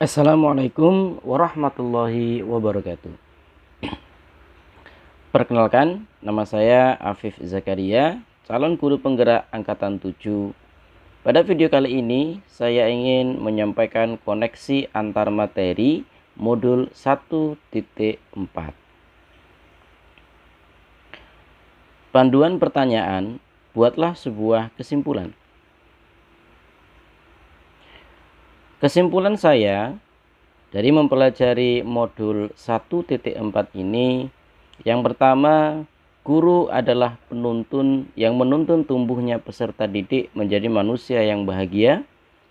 Assalamualaikum warahmatullahi wabarakatuh. Perkenalkan, nama saya Afif Zakaria, calon guru penggerak angkatan 7. Pada video kali ini, saya ingin menyampaikan koneksi antar materi modul 1.4. Panduan pertanyaan, buatlah sebuah kesimpulan. Kesimpulan saya dari mempelajari modul 1.4 ini, yang pertama, guru adalah penuntun yang menuntun tumbuhnya peserta didik menjadi manusia yang bahagia,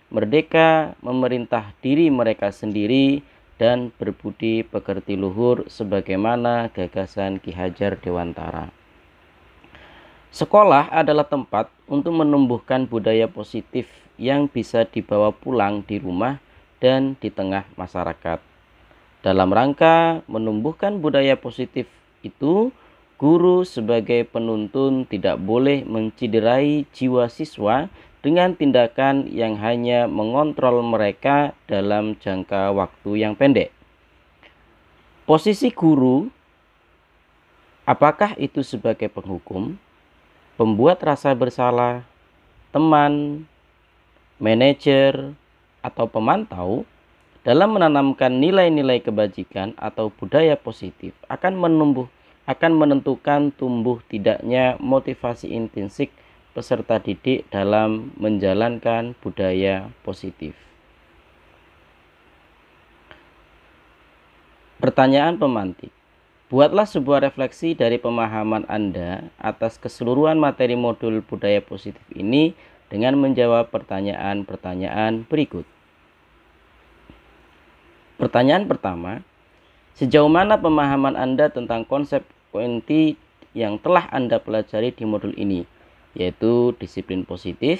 merdeka, memerintah diri mereka sendiri, dan berbudi pekerti luhur sebagaimana gagasan Ki Hajar Dewantara. Sekolah adalah tempat untuk menumbuhkan budaya positif yang bisa dibawa pulang di rumah dan di tengah masyarakat. Dalam rangka menumbuhkan budaya positif itu, guru sebagai penuntun tidak boleh menciderai jiwa siswa dengan tindakan yang hanya mengontrol mereka dalam jangka waktu yang pendek. Posisi guru, apakah itu sebagai penghukum, pembuat rasa bersalah, teman, manajer, atau pemantau, dalam menanamkan nilai-nilai kebajikan atau budaya positif akan menentukan tumbuh tidaknya motivasi intrinsik peserta didik dalam menjalankan budaya positif. Pertanyaan pemantik. Buatlah sebuah refleksi dari pemahaman Anda atas keseluruhan materi modul budaya positif ini dengan menjawab pertanyaan-pertanyaan berikut. Pertanyaan pertama, sejauh mana pemahaman Anda tentang konsep QNT yang telah Anda pelajari di modul ini, yaitu disiplin positif,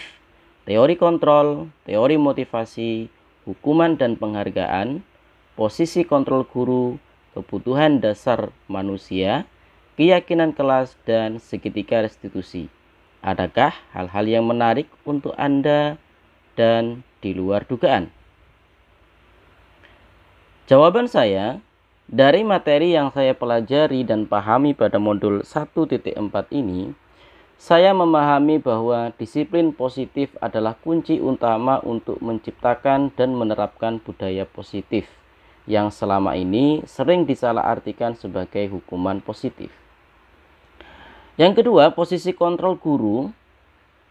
teori kontrol, teori motivasi, hukuman dan penghargaan, posisi kontrol guru, kebutuhan dasar manusia, keyakinan kelas, dan segitiga restitusi. Adakah hal-hal yang menarik untuk Anda dan di luar dugaan? Jawaban saya, dari materi yang saya pelajari dan pahami pada modul 1.4 ini, saya memahami bahwa disiplin positif adalah kunci utama untuk menciptakan dan menerapkan budaya positif yang selama ini sering disalahartikan sebagai hukuman positif. Yang kedua, posisi kontrol guru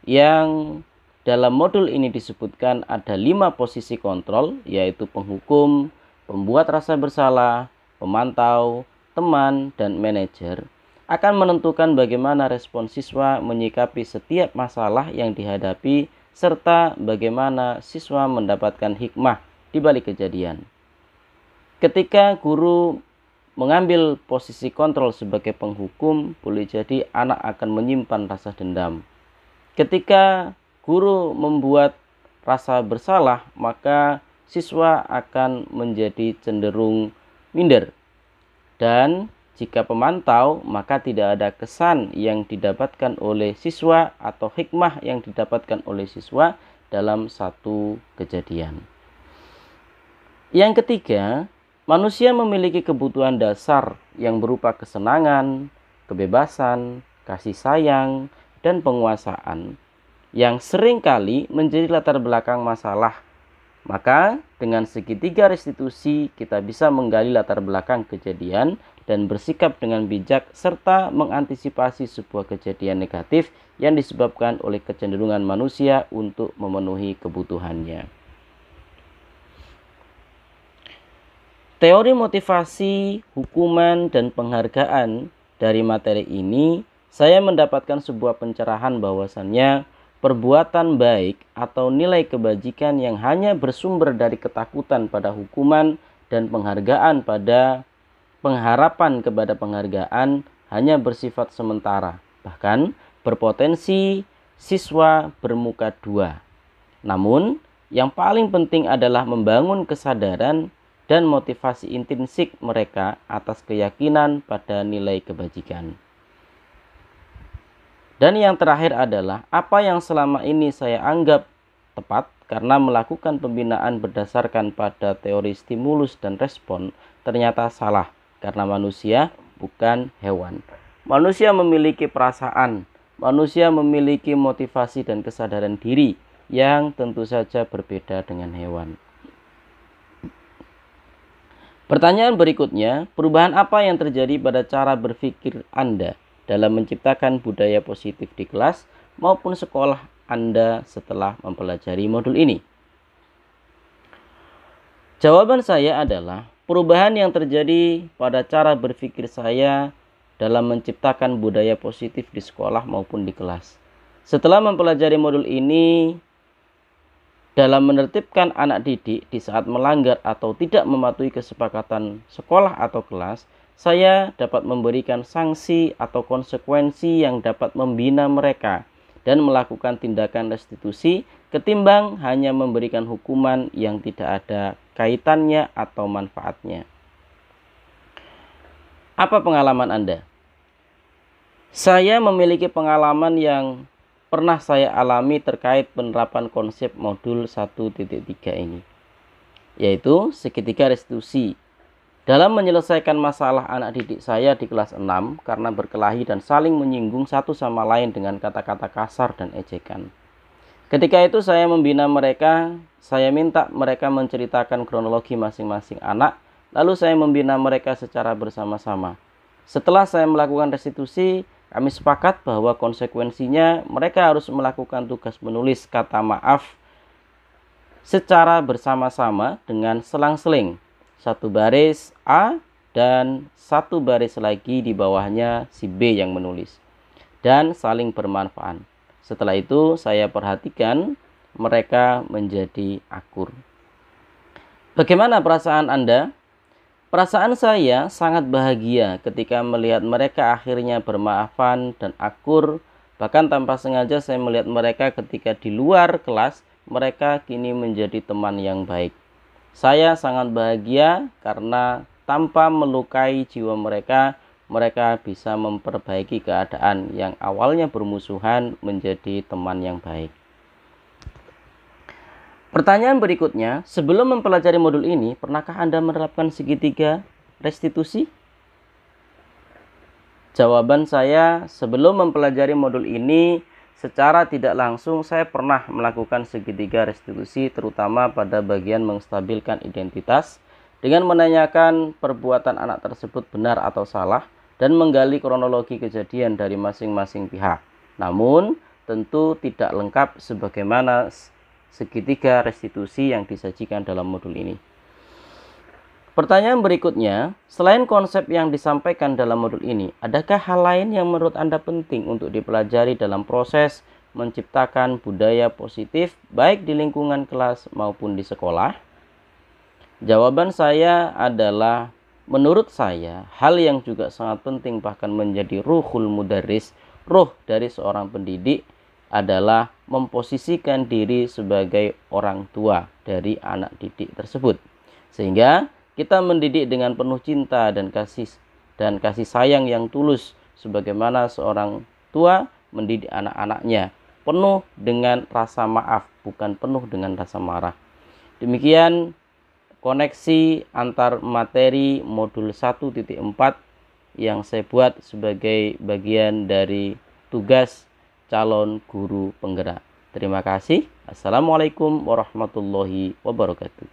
yang dalam modul ini disebutkan ada 5 posisi kontrol, yaitu penghukum, pembuat rasa bersalah, pemantau, teman, dan manajer, akan menentukan bagaimana respon siswa menyikapi setiap masalah yang dihadapi serta bagaimana siswa mendapatkan hikmah di balik kejadian. Ketika guru mengambil posisi kontrol sebagai penghukum, boleh jadi anak akan menyimpan rasa dendam. Ketika guru membuat rasa bersalah, maka siswa akan menjadi cenderung minder. Dan jika pemantau, maka tidak ada kesan yang didapatkan oleh siswa atau hikmah yang didapatkan oleh siswa dalam satu kejadian. Yang ketiga, manusia memiliki kebutuhan dasar yang berupa kesenangan, kebebasan, kasih sayang, dan penguasaan yang seringkali menjadi latar belakang masalah. Maka dengan segitiga restitusi kita bisa menggali latar belakang kejadian dan bersikap dengan bijak serta mengantisipasi sebuah kejadian negatif yang disebabkan oleh kecenderungan manusia untuk memenuhi kebutuhannya. Teori motivasi, hukuman, dan penghargaan dari materi ini, saya mendapatkan sebuah pencerahan bahwasannya perbuatan baik atau nilai kebajikan yang hanya bersumber dari ketakutan pada hukuman dan penghargaan pada pengharapan kepada penghargaan hanya bersifat sementara, bahkan berpotensi siswa bermuka dua. Namun, yang paling penting adalah membangun kesadaran dan motivasi intrinsik mereka atas keyakinan pada nilai kebajikan. Dan yang terakhir adalah apa yang selama ini saya anggap tepat karena melakukan pembinaan berdasarkan pada teori stimulus dan respon ternyata salah, karena manusia bukan hewan. Manusia memiliki perasaan, manusia memiliki motivasi dan kesadaran diri yang tentu saja berbeda dengan hewan. Pertanyaan berikutnya, perubahan apa yang terjadi pada cara berpikir Anda dalam menciptakan budaya positif di kelas maupun sekolah Anda setelah mempelajari modul ini? Jawaban saya adalah perubahan yang terjadi pada cara berpikir saya dalam menciptakan budaya positif di sekolah maupun di kelas. Setelah mempelajari modul ini, dalam menertibkan anak didik di saat melanggar atau tidak mematuhi kesepakatan sekolah atau kelas, saya dapat memberikan sanksi atau konsekuensi yang dapat membina mereka dan melakukan tindakan restitusi ketimbang hanya memberikan hukuman yang tidak ada kaitannya atau manfaatnya. Apa pengalaman Anda? Saya memiliki pengalaman yang pernah saya alami terkait penerapan konsep modul 1.3 ini, yaitu segitiga restitusi. Dalam menyelesaikan masalah anak didik saya di kelas 6 karena berkelahi dan saling menyinggung satu sama lain dengan kata-kata kasar dan ejekan. Ketika itu saya membina mereka, saya minta mereka menceritakan kronologi masing-masing anak, lalu saya membina mereka secara bersama-sama. Setelah saya melakukan restitusi, kami sepakat bahwa konsekuensinya mereka harus melakukan tugas menulis kata maaf secara bersama-sama dengan selang-seling. Satu baris A dan satu baris lagi di bawahnya si B yang menulis. Dan saling bermanfaat. Setelah itu saya perhatikan mereka menjadi akur. Bagaimana perasaan Anda? Perasaan saya sangat bahagia ketika melihat mereka akhirnya bermaafan dan akur. Bahkan tanpa sengaja saya melihat mereka ketika di luar kelas, mereka kini menjadi teman yang baik. Saya sangat bahagia karena tanpa melukai jiwa mereka, mereka bisa memperbaiki keadaan yang awalnya bermusuhan menjadi teman yang baik. Pertanyaan berikutnya, sebelum mempelajari modul ini, pernahkah Anda menerapkan segitiga restitusi? Jawaban saya, sebelum mempelajari modul ini, secara tidak langsung saya pernah melakukan segitiga restitusi, terutama pada bagian menstabilkan identitas, dengan menanyakan perbuatan anak tersebut benar atau salah, dan menggali kronologi kejadian dari masing-masing pihak. Namun, tentu tidak lengkap sebagaimana segitiga restitusi yang disajikan dalam modul ini. Pertanyaan berikutnya, selain konsep yang disampaikan dalam modul ini, adakah hal lain yang menurut Anda penting untuk dipelajari dalam proses menciptakan budaya positif baik di lingkungan kelas maupun di sekolah? Jawaban saya adalah, menurut saya, hal yang juga sangat penting bahkan menjadi ruhul mudaris, ruh dari seorang pendidik, adalah memposisikan diri sebagai orang tua dari anak didik tersebut. Sehingga kita mendidik dengan penuh cinta dan kasih sayang yang tulus, sebagaimana seorang tua mendidik anak-anaknya, penuh dengan rasa maaf, bukan penuh dengan rasa marah. Demikian koneksi antar materi modul 1.4 yang saya buat sebagai bagian dari tugas calon guru penggerak. Terima kasih. Assalamualaikum warahmatullahi wabarakatuh.